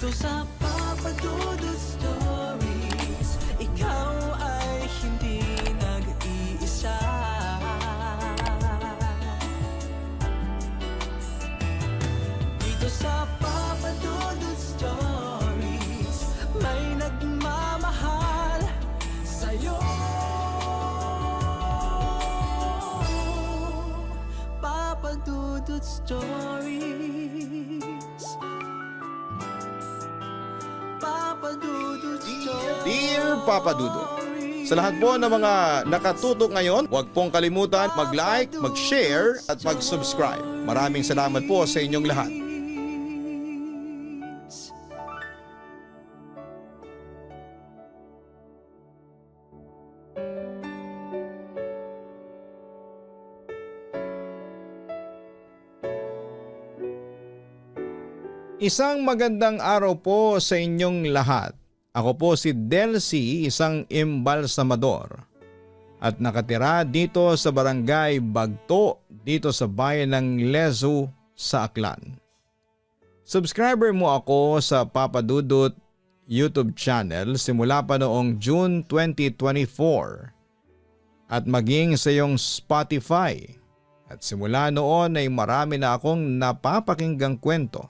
Dito sa Papa Dudut Stories, ikaw ay hindi nag-iisa. Dito sa Papa Dudut Stories, may nagmamahal sa'yo. Papa Dudut Stories, Papa Dudut Stories. Dear Papa Dudut, sa lahat po ng mga nakatutok ngayon, huwag pong kalimutan mag-like, mag-share at mag-subscribe. Maraming salamat po sa inyong lahat. Isang magandang araw po sa inyong lahat. Ako po si Delcy, isang embalsamador at nakatira dito sa Barangay Bagto dito sa bayan ng Lezu sa Aklan. Subscriber mo ako sa Papa Dudut YouTube channel simula pa noong June 2024 at maging sa iyong Spotify, at simula noon ay marami na akong napapakinggang kwento,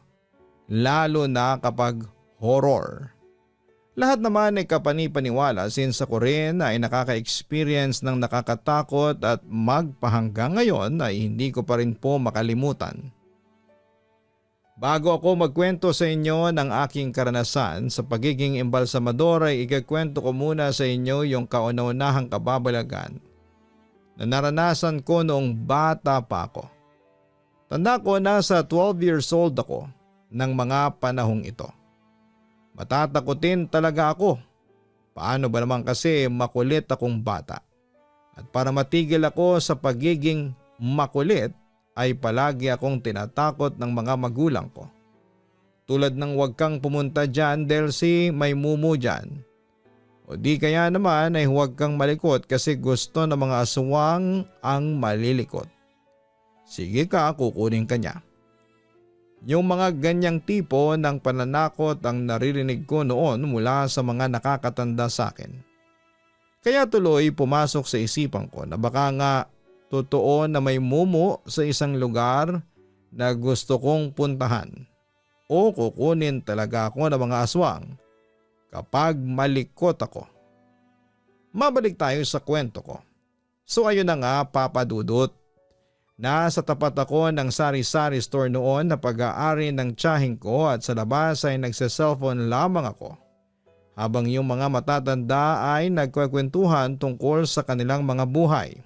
lalo na kapag horror. Lahat naman ay kapanipaniwala since ako rin ay nakaka-experience ng nakakatakot at magpahanggang ngayon ay hindi ko pa rin po makalimutan. Bago ako magkwento sa inyo ng aking karanasan sa pagiging embalsamador ay ikakwento ko muna sa inyo yung kauna-unahang kababalagan na naranasan ko noong bata pa ako. Tanda ko nasa 12 years old ako ng mga panahong ito. Matatakotin talaga ako. Paano ba naman kasi makulit akong bata? At para matigil ako sa pagiging makulit ay palagi akong tinatakot ng mga magulang ko. Tulad ng huwag kang pumunta dyan Delcy, may mumu dyan. O di kaya naman ay huwag kang malikot kasi gusto ng mga aswang ang malilikot. Sige ka, kukunin ka niya. Yung mga ganyang tipo ng pananakot ang naririnig ko noon mula sa mga nakakatanda sa akin. Kaya tuloy pumasok sa isipan ko na baka nga totoo na may mumu sa isang lugar na gusto kong puntahan o kukunin talaga ako ng mga aswang kapag malikot ako. Mabalik tayo sa kwento ko. So ayun na nga Papa Dudut. Nasa tapat ako ng sari-sari store noon na pag-aari ng tiyahing ko at sa labas ay nagse-cellphone lamang ako habang yung mga matatanda ay nagkwekwentuhan tungkol sa kanilang mga buhay.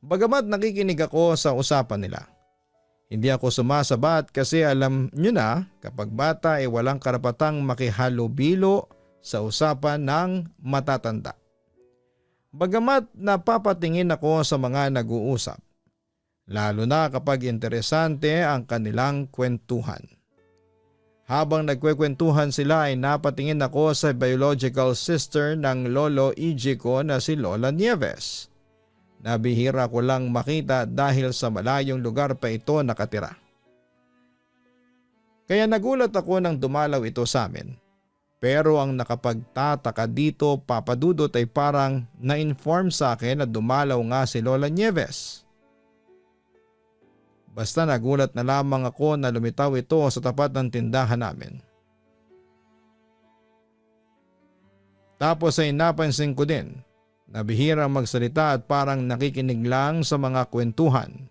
Bagamat nakikinig ako sa usapan nila, hindi ako sumasabat kasi alam nyo na kapag bata ay walang karapatang makihalubilo sa usapan ng matatanda. Bagamat napapatingin ako sa mga nag-uusap, lalo na kapag interesante ang kanilang kwentuhan. Habang nagkwekwentuhan sila ay napatingin ako sa biological sister ng lolo EJ ko na si Lola Nieves. Nabihira ko lang makita dahil sa malayong lugar pa ito nakatira. Kaya nagulat ako nang dumalaw ito sa amin. Pero ang nakapagtataka dito Papa Dudut ay parang na-inform sa akin na dumalaw nga si Lola Nieves. Basta nagulat na lamang ako na lumitaw ito sa tapat ng tindahan namin. Tapos ay napansin ko din na bihirang magsalita at parang nakikinig lang sa mga kwentuhan.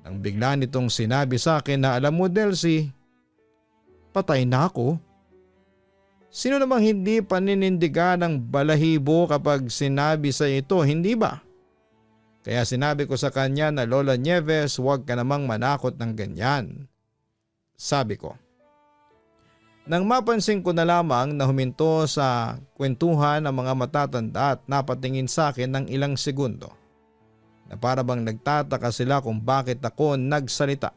Nang bigla nitong sinabi sa akin na alam mo Delcy, patay na ako. Sino namang hindi paninindigan ng balahibo kapag sinabi sa ito, hindi ba? Kaya sinabi ko sa kanya na Lola Nieves, huwag ka namang manakot ng ganyan. Sabi ko. Nang mapansin ko na lamang na huminto sa kwentuhan ng mga matatanda at napatingin sa akin ng ilang segundo. Na para bang nagtataka sila kung bakit ako nagsalita.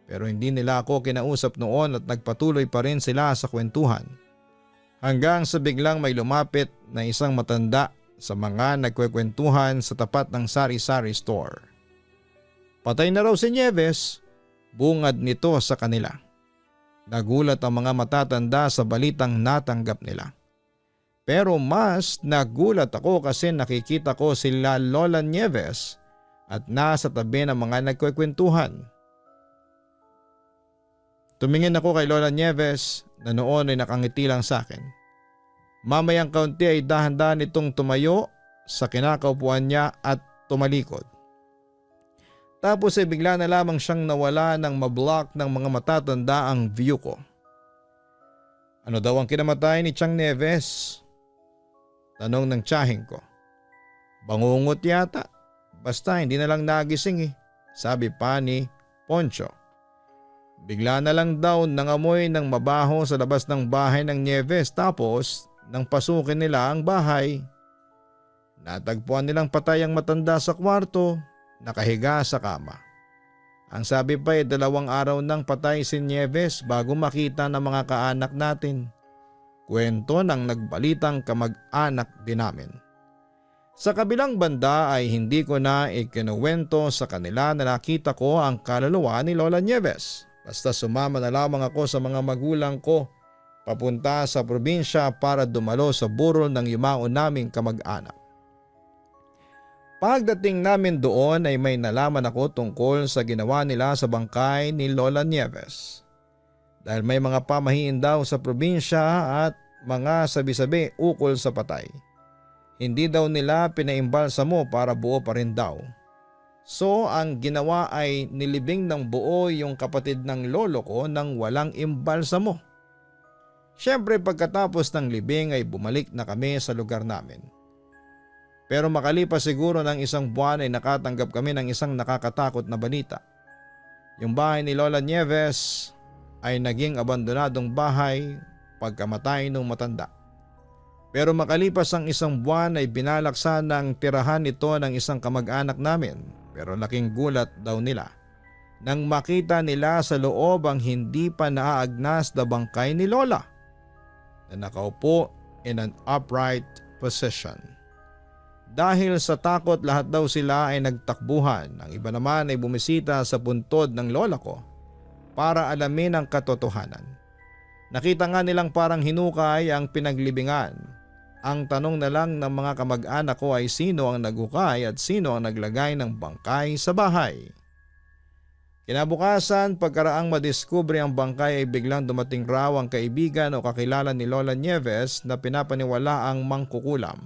Pero hindi nila ako kinausap noon at nagpatuloy pa rin sila sa kwentuhan. Hanggang sa biglang may lumapit na isang matanda sa mga nagkwekwentuhan sa tapat ng sari-sari store. Patay na raw si Nieves, bungad nito sa kanila. Nagulat ang mga matatanda sa balitang natanggap nila. Pero mas nagulat ako kasi nakikita ko sila Lola Nieves at nasa tabi ng mga nagkwekwentuhan. Tumingin ako kay Lola Nieves na noon ay nakangiti lang sa akin. Mamayang kaunti ay dahan-dahan itong tumayo sa kinakaupuan niya at tumalikod. Tapos ay bigla na lamang siyang nawala nang mablock ng mga matatanda ang view ko. Ano daw ang kinamatay ni Chang Nieves? Tanong ng tiyahing ko. Bangungot yata. Basta hindi na lang nagising sabi pa ni Poncho. Bigla na lang daw nangamoy ng mabaho sa labas ng bahay ng Nieves tapos nang pasukin nila ang bahay. Natagpuan nilang patay ang matanda sa kwarto, nakahiga sa kama. Ang sabi pa ay 2 araw nang patay si Nieves bago makita ng mga kaanak natin. Kwento ng nagbalitang kamag-anak din namin. Sa kabilang banda ay hindi ko na ikinuwento sa kanila na nakita ko ang kaluluwa ni Lola Nieves. Basta sumama na lamang ako sa mga magulang ko papunta sa probinsya para dumalo sa burol ng yumao naming kamag-anak. Pagdating namin doon ay may nalaman ako tungkol sa ginawa nila sa bangkay ni Lola Nieves. Dahil may mga pamahiin daw sa probinsya at mga sabi-sabi ukol sa patay. Hindi daw nila pinaimbalsamo para buo pa rin daw. So ang ginawa ay nilibing ng buo yung kapatid ng lolo ko nang walang imbalsamo. Siyempre pagkatapos ng libing ay bumalik na kami sa lugar namin. Pero makalipas siguro ng 1 buwan ay nakatanggap kami ng isang nakakatakot na balita. Yung bahay ni Lola Nieves ay naging abandonadong bahay pagkamatay ng matanda. Pero makalipas ang 1 buwan ay binalaksan ng tirahan ito ng isang kamag-anak namin. Pero laking gulat daw nila nang makita nila sa loob ang hindi pa naaagnas na bangkay ni Lola na nakaupo in an upright position. Dahil sa takot lahat daw sila ay nagtakbuhan. Ang iba naman ay bumisita sa puntod ng lola ko para alamin ang katotohanan. Nakita nga nilang parang hinukay ang pinaglibingan. Ang tanong na lang ng mga kamag-anak ko ay sino ang naghukay at sino ang naglagay ng bangkay sa bahay. Kinabukasan, pagkaraang madiskubre ang bangkay ay biglang dumating raw ang kaibigan o kakilala ni Lola Nieves na pinapaniwala ang mangkukulam.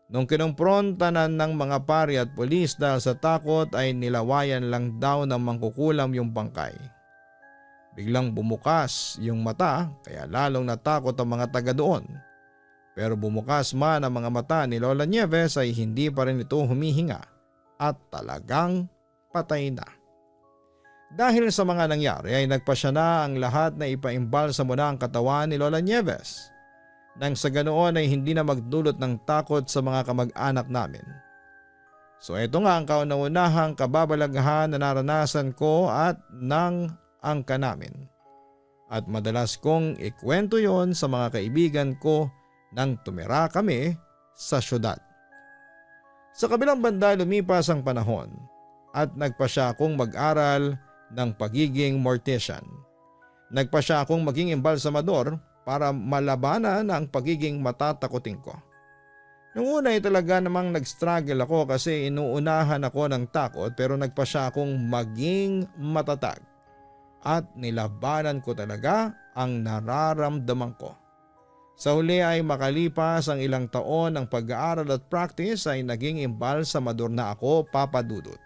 Nung kinumprontanan ng mga pari at pulis dahil sa takot ay nilawayan lang daw ng mangkukulam yung bangkay. Biglang bumukas yung mata kaya lalong natakot ang mga taga doon. Pero bumukas man ang mga mata ni Lola Nieves ay hindi pa rin ito humihinga at talagang patay na. Dahil sa mga nangyari ay nagpasya na ang lahat na ipaimbalsa mo na ang katawan ni Lola Nieves. Nang sa ganoon ay hindi na magdulot ng takot sa mga kamag-anak namin. So ito nga ang kauna-unahang kababalaghan na naranasan ko at ng angka namin. At madalas kong ikwento yon sa mga kaibigan ko nang tumira kami sa syudad. Sa kabilang banda lumipas ang panahon at nagpasya akong mag-aral ng pagiging mortician. Nagpasya akong maging embalsamador para malabanan ang pagiging matatakotin ko. Noong una ay talaga namang nag-struggle ako kasi inuunahan ako ng takot pero nagpasya akong maging matatag at nilabanan ko talaga ang nararamdaman ko. Sa huli ay makalipas ang ilang taon ng pag-aaral at practice ay naging embalsamador na ako, Papa Dudut.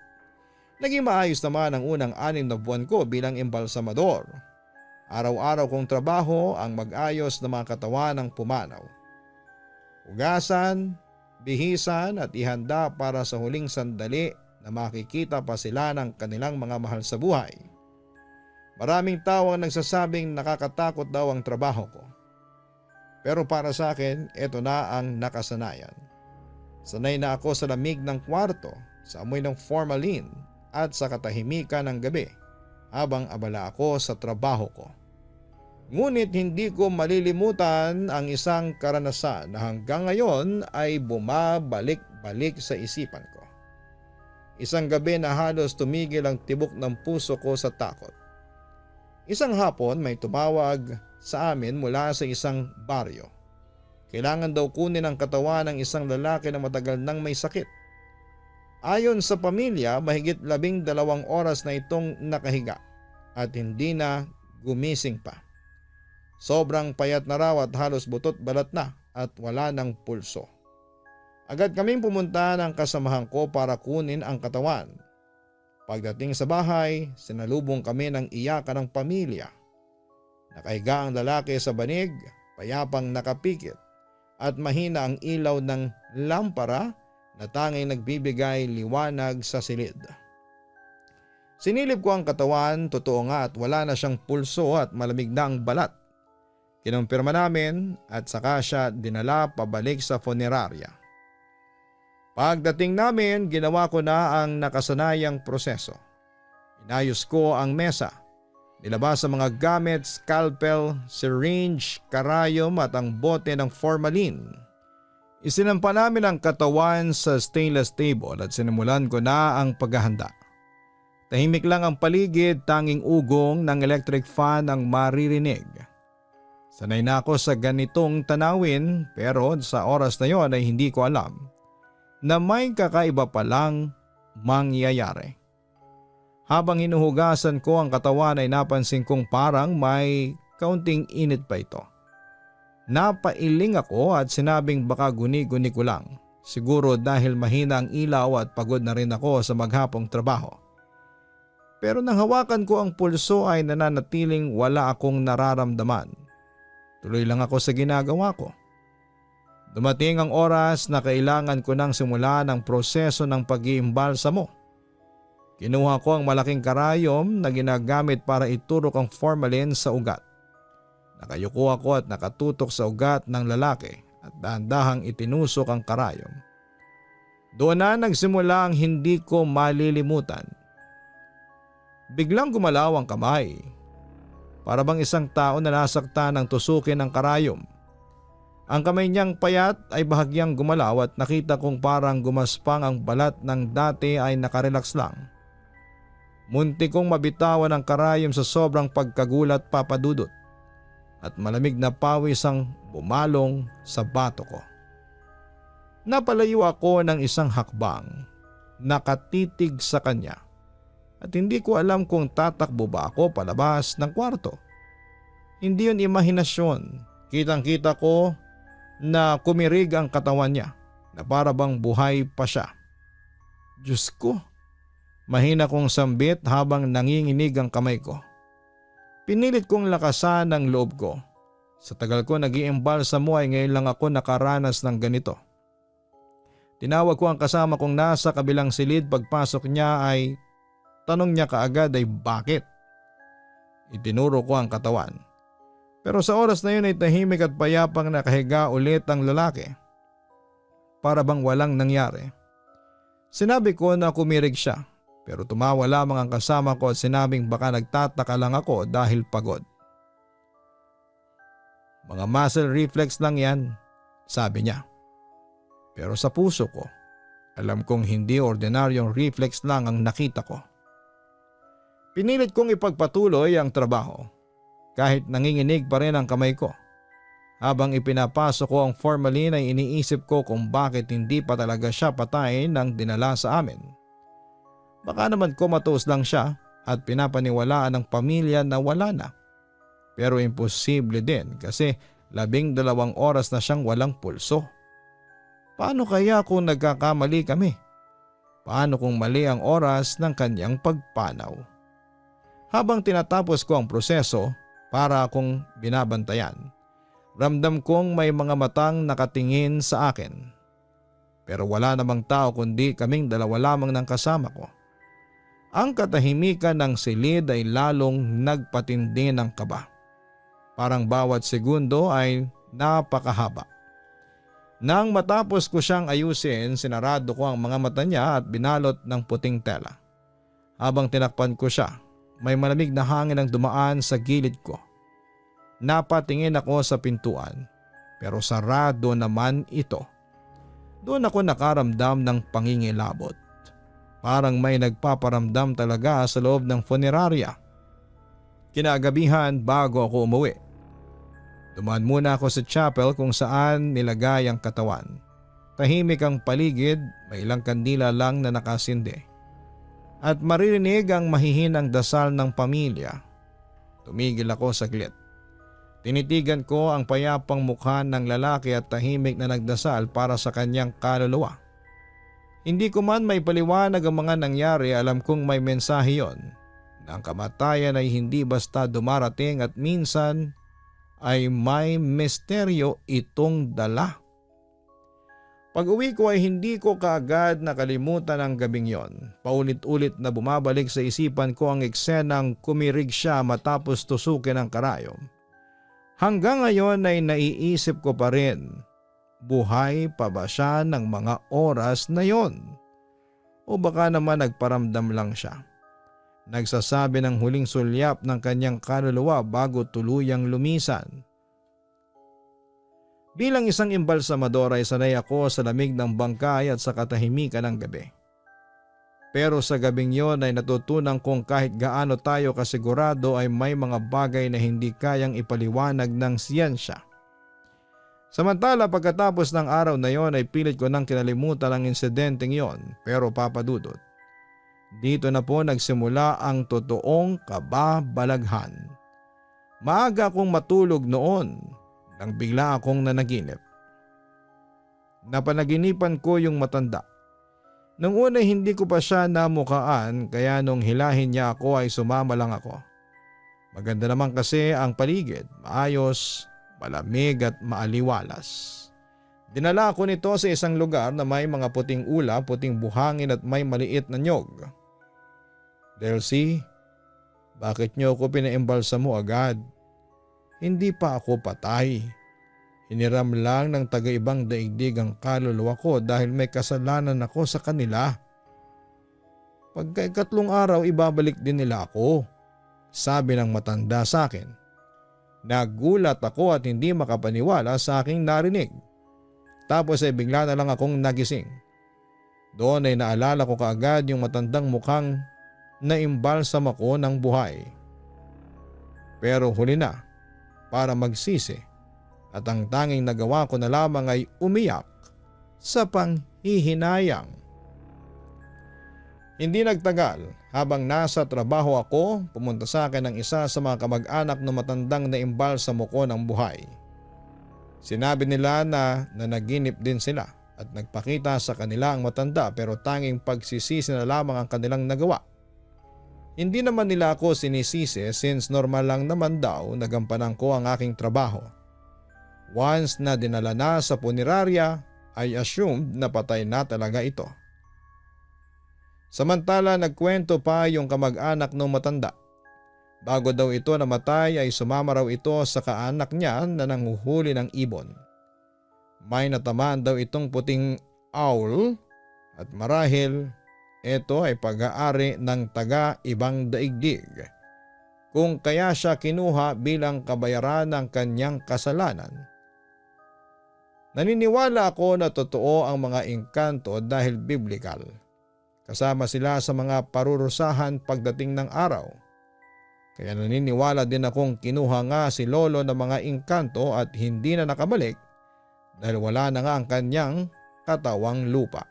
Naging maayos naman ang unang 6 na buwan ko bilang embalsamador. Araw-araw kong trabaho ang mag-ayos ng mga katawan ng pumanaw. Hugasan, bihisan at ihanda para sa huling sandali na makikita pa sila ng kanilang mga mahal sa buhay. Maraming tao ang nagsasabing nakakatakot daw ang trabaho ko. Pero para sa akin, ito na ang nakasanayan. Sanay na ako sa lamig ng kwarto, sa amoy ng formalin at sa katahimikan ng gabi habang abala ako sa trabaho ko. Ngunit hindi ko malilimutan ang isang karanasan na hanggang ngayon ay bumabalik-balik sa isipan ko. Isang gabi na halos tumigil ang tibok ng puso ko sa takot. Isang hapon may tumawag sa amin mula sa isang baryo. Kailangan daw kunin ang katawan ng isang lalaki na matagal nang may sakit. Ayon sa pamilya, mahigit 12 oras na itong nakahiga at hindi na gumising pa. Sobrang payat na raw at halos butot balat na at wala ng pulso. Agad kaming pumunta ng kasamahan ko para kunin ang katawan. Pagdating sa bahay, sinalubong kami ng iyakan ng pamilya. Nakahiga ang lalaki sa banig, payapang nakapikit at mahina ang ilaw ng lampara na tanging nagbibigay liwanag sa silid. Sinilip ko ang katawan, totoo nga at wala na siyang pulso at malamig na ang balat. Kinumpirma namin at saka siya dinala pabalik sa funeraria. Pagdating namin, ginawa ko na ang nakasanayang proseso. Inayos ko ang mesa, nilabas ang mga gamit, scalpel, syringe, karayom at ang bote ng formalin. Isinampa namin ang katawan sa stainless table at sinimulan ko na ang paghahanda. Tahimik lang ang paligid, tanging ugong ng electric fan ang maririnig. Sanay na ako sa ganitong tanawin pero sa oras na yon ay hindi ko alam na may kakaiba palang mangyayari. Habang hinuhugasan ko ang katawan ay napansin kong parang may kaunting init pa ito. Napailing ako at sinabing baka guni-guni ko lang. Siguro dahil mahina ang ilaw at pagod na rin ako sa maghapong trabaho. Pero nang hawakan ko ang pulso ay nananatiling wala akong nararamdaman. Tuloy lang ako sa ginagawa ko. Dumating ang oras na kailangan ko nang simulan ang proseso ng pag-iimbalsamo. Kinuha ko ang malaking karayom na ginagamit para iturok ang formalin sa ugat. Nakayuko ako at nakatutok sa ugat ng lalaki at dahan-dahang itinusok ang karayom. Doon na nagsimula ang hindi ko malilimutan. Biglang gumalaw ang kamay. Para bang isang tao na nasaktan ng tusukin ng karayom. Ang kamay niyang payat ay bahagyang gumalaw at nakita kong parang gumaspang ang balat ng dati ay nakarelax lang. Munti kong mabitawan ang karayom sa sobrang pagkagulat, papadudot, at malamig na pawis ang bumalong sa bato ko. Napalayo ako ng isang hakbang, nakatitig sa kanya at hindi ko alam kung tatakbo ba ako palabas ng kwarto. Hindi yun imahinasyon, kitang-kita ko na kumirig ang katawan niya na para bang buhay pa siya. Diyos ko, mahina kong sambit habang nanginginig ang kamay ko. Pinilit kong lakasan ang loob ko. Sa tagal ko nag-iimbalsamo ay ngayon lang ako nakaranas ng ganito. Tinawag ko ang kasama kong nasa kabilang silid. Pagpasok niya ay tanong niya kaagad ay bakit? Itinuro ko ang katawan. Pero sa oras na yun ay tahimik at payapang nakahiga ulit ang lalaki. Para bang walang nangyari. Sinabi ko na kumirig siya pero tumawa lamang ang kasama ko at sinabing baka nagtataka lang ako dahil pagod. Mga muscle reflex lang yan, sabi niya. Pero sa puso ko, alam kong hindi ordinaryong reflex lang ang nakita ko. Pinilit kong ipagpatuloy ang trabaho. Kahit nanginginig pa rin ang kamay ko. Habang ipinapasok ko ang formalin ay iniisip ko kung bakit hindi pa talaga siya patay nang dinala sa amin. Baka naman comatose lang siya at pinapaniwalaan ng pamilya na wala na. Pero imposible din kasi 12 oras na siyang walang pulso. Paano kaya kung nagkakamali kami? Paano kung mali ang oras ng kanyang pagpanaw? Habang tinatapos ko ang proseso, para akong binabantayan. Ramdam kong may mga matang nakatingin sa akin. Pero wala namang tao kundi kaming dalawa lamang ng kasama ko. Ang katahimikan ng silid ay lalong nagpatindi ng kaba. Parang bawat segundo ay napakahaba. Nang matapos ko siyang ayusin, sinarado ko ang mga mata niya at binalot ng puting tela. Habang tinakpan ko siya, may malamig na hangin ang dumaan sa gilid ko. Napatingin ako sa pintuan pero sarado naman ito. Doon ako nakaramdam ng Kinagabihan bago ako umuwi. Dumaan muna ako sa chapel kung saan nilagay ang katawan. Tahimik ang paligid, may ilang kandila lang na nakasindi. At maririnig ang mahihinang dasal ng pamilya. Tumigil ako saglit. Tinitigan ko ang payapang mukha ng lalaki at tahimik na nagdasal para sa kanyang kaluluwa. Hindi ko man may paliwanag ang mga nangyari, alam kong may mensahe yon. Na ang kamatayan ay hindi basta dumarating at minsan ay may misteryo itong dala. Pag-uwi ko ay hindi ko kaagad nakalimutan ang gabing yon. Paulit-ulit na bumabalik sa isipan ko ang eksenang kumirig siya matapos tusukin ang karayom. Hanggang ngayon ay naiisip ko pa rin, buhay pa ba siya ng mga oras na yon? O baka naman nagparamdam lang siya. Nagsasabi ng huling sulyap ng kanyang kaluluwa bago tuluyang lumisan. Bilang isang imbalsamador ay sanay ako sa lamig ng bangkay at sa katahimikan ng gabi. Pero sa gabing yon ay natutunan kong kahit gaano tayo kasigurado ay may mga bagay na hindi kayang ipaliwanag ng siyensya. Samantala pagkatapos ng araw na yon ay pilit ko nang kinalimutan ang insidenteng yon, pero papadudot. Dito na po nagsimula ang totoong kababalaghan. Maaga akong matulog noon nang bigla akong nanaginip. Napanaginipan ko yung matanda. Nung una hindi ko pa siya namukaan kaya nung hilahin niya ako ay sumama lang ako. Maganda naman kasi ang paligid, maayos, malamig at maaliwalas. Dinala ako nito sa isang lugar na may mga puting ulap, puting buhangin at may maliit na nyog. Delcy, bakit niyo ako pinaimbalsa mo agad? Hindi pa ako patay. Hiniram lang ng taga-ibang daigdig ang kaluluwa ko dahil may kasalanan ako sa kanila. Pagka-ikatlong araw ibabalik din nila ako, sabi ng matanda sa akin. Nagulat ako at hindi makapaniwala sa aking narinig. Tapos ay bigla na lang akong nagising. Doon ay naalala ko kaagad yung matandang mukhang naimbalsam ako ng buhay. Pero huli na para magsisi at ang tanging nagawa ko na lamang ay umiyak sa panghihinayang. Hindi nagtagal, habang nasa trabaho ako, pumunta sa akin ang isa sa mga kamag-anak na matandang naimbalsam ko ng buhay. Sinabi nila na nanaginip din sila at nagpakita sa kanila ang matanda pero tanging pagsisisi na lamang ang kanilang nagawa. Hindi naman nila ako sinisisi since normal lang naman daw nagampanan ko ang aking trabaho. Once na dinala na sa punerarya ay assumed na patay na talaga ito. Samantala nagkwento pa yung kamag-anak ng matanda. Bago daw ito namatay ay sumama raw ito sa kaanak niya na nanguhuli ng ibon. May natamaan daw itong puting owl at marahil ito ay pag-aari ng taga-ibang daigdig. Kung kaya siya kinuha bilang kabayaran ng kanyang kasalanan. Naniniwala ako na totoo ang mga engkanto dahil biblical. Kasama sila sa mga parurusahan pagdating ng araw. Kaya naniniwala din akong kinuha nga si lolo ng mga engkanto at hindi na nakabalik dahil wala na nga ang kanyang katawang lupa.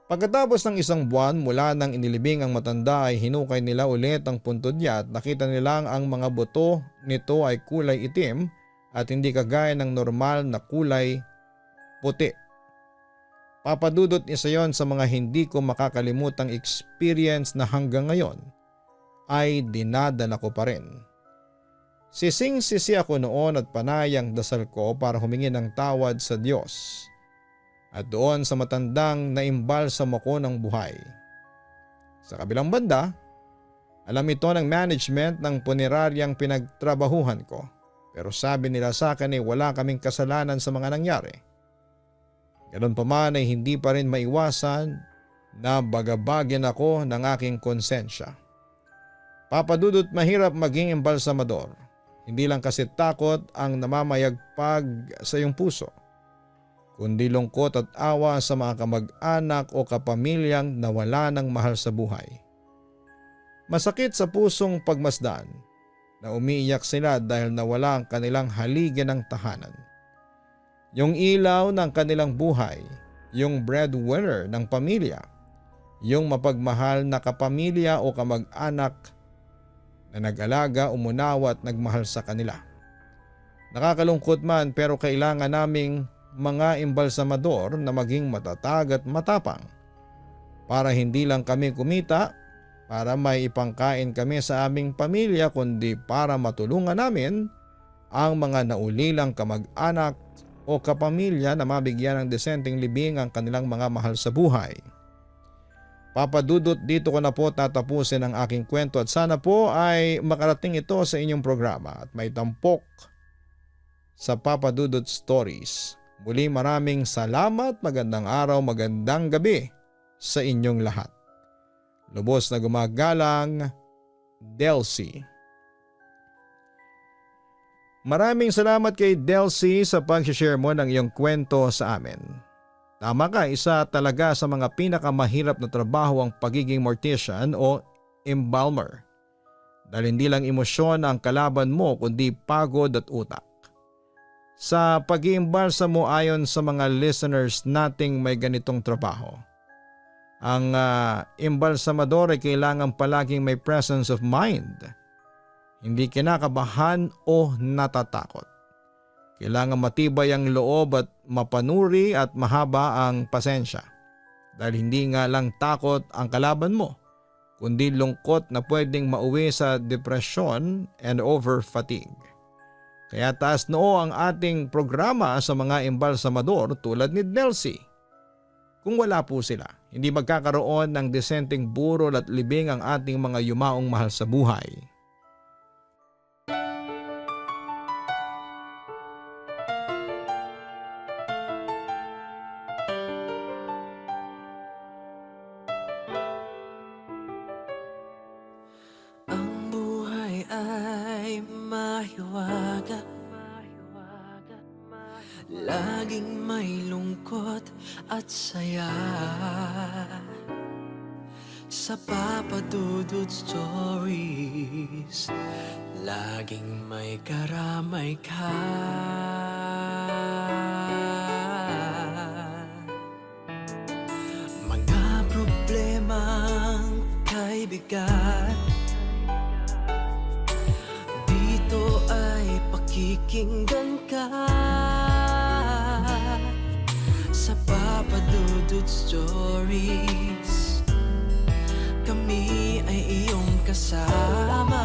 Pagkatapos ng isang buwan mula nang inilibing ang matanda ay hinukay nila ulit ang puntod niya at nakita nilang ang mga buto nito ay kulay itim at hindi kagaya ng normal na kulay puti. Papadudot isa yon sa mga hindi ko makakalimutang experience na hanggang ngayon ay dinadala ko pa rin. Sising-sisi ako noon at panay ang dasal ko para humingi ng tawad sa Diyos. At doon sa matandang naimbalsam ako ng buhay. Sa kabilang banda, alam ito ng management ng puneraryang pinagtrabahuhan ko. Pero sabi nila sa akin ay wala kaming kasalanan sa mga nangyari. Ganun pa man ay hindi pa rin maiwasan na bagabagin ako ng aking konsensya. Papadudot mahirap maging embalsamador. Hindi lang kasi takot ang namamayagpag sa iyong puso, kundi lungkot at awa sa mga kamag-anak o kapamilyang nawala ng mahal sa buhay. Masakit sa pusong pagmasdan na umiiyak sila dahil nawala ang kanilang haligi ng tahanan. Yung ilaw ng kanilang buhay, yung breadwinner ng pamilya, yung mapagmahal na kapamilya o kamag-anak na nag-alaga, umunawa at nagmahal sa kanila. Nakakalungkot man pero kailangan naming mga imbalsamador na maging matatag at matapang para hindi lang kami kumita, para may ipangkain kami sa aming pamilya, kundi para matulungan namin ang mga naulilang kamag-anak o kapamilya na mabigyan ng desenteng libing ang kanilang mga mahal sa buhay. Papa Dudut, dito ko na po tatapusin ang aking kwento at sana po ay makarating ito sa inyong programa at may tampok sa Papa Dudut Stories. Muli maraming salamat, magandang araw, magandang gabi sa inyong lahat. Lubos na gumagalang, Delcy. Maraming salamat kay Delcy sa pag-share mo ng iyong kwento sa amin. Tama ka, isa talaga sa mga pinakamahirap na trabaho ang pagiging mortician o embalmer. Dahil hindi lang emosyon ang kalaban mo kundi pagod at utak. Sa pag-iimbalsa mo ayon sa mga listeners nating may ganitong trabaho, ang embalsamador ay kailangan palaging may presence of mind. Hindi kinakabahan o natatakot. Kailangan matibay ang loob at mapanuri at mahaba ang pasensya. Dahil hindi nga lang takot ang kalaban mo, kundi lungkot na pwedeng mauwi sa depresyon and over fatigue. Kaya taas noo ang ating programa sa mga embalsamador tulad ni Delcy. Kung wala po sila, hindi magkakaroon ng desenteng burol at libing ang ating mga yumaong mahal sa buhay. Ang buhay ay mahiwaga, laging may lungkot at saya. Sa Papa Dudut Stories, laging may karamay ka. Mga problemang kay bigat, dito ay pakikinggan ka. Sa Papa Dudut Stories, kami ay iyong kasama.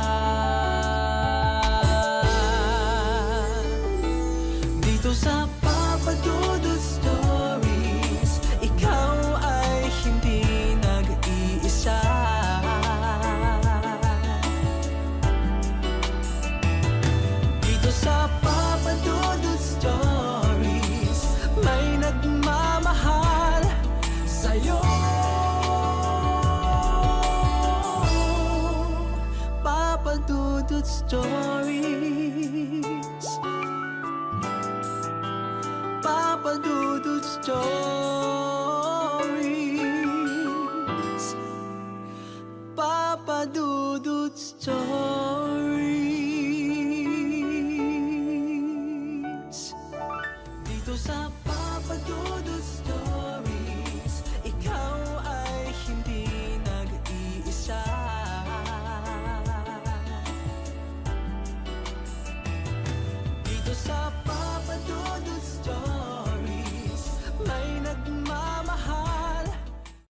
Dito sa Papa Dudut Stories, ikaw ay hindi nag-iisa. Dito sa Papa Dudut Stories, may nagmamahal sa'yo. Papa Dudut Stories, Papa Dudut Stories, Papa Dudut Stories.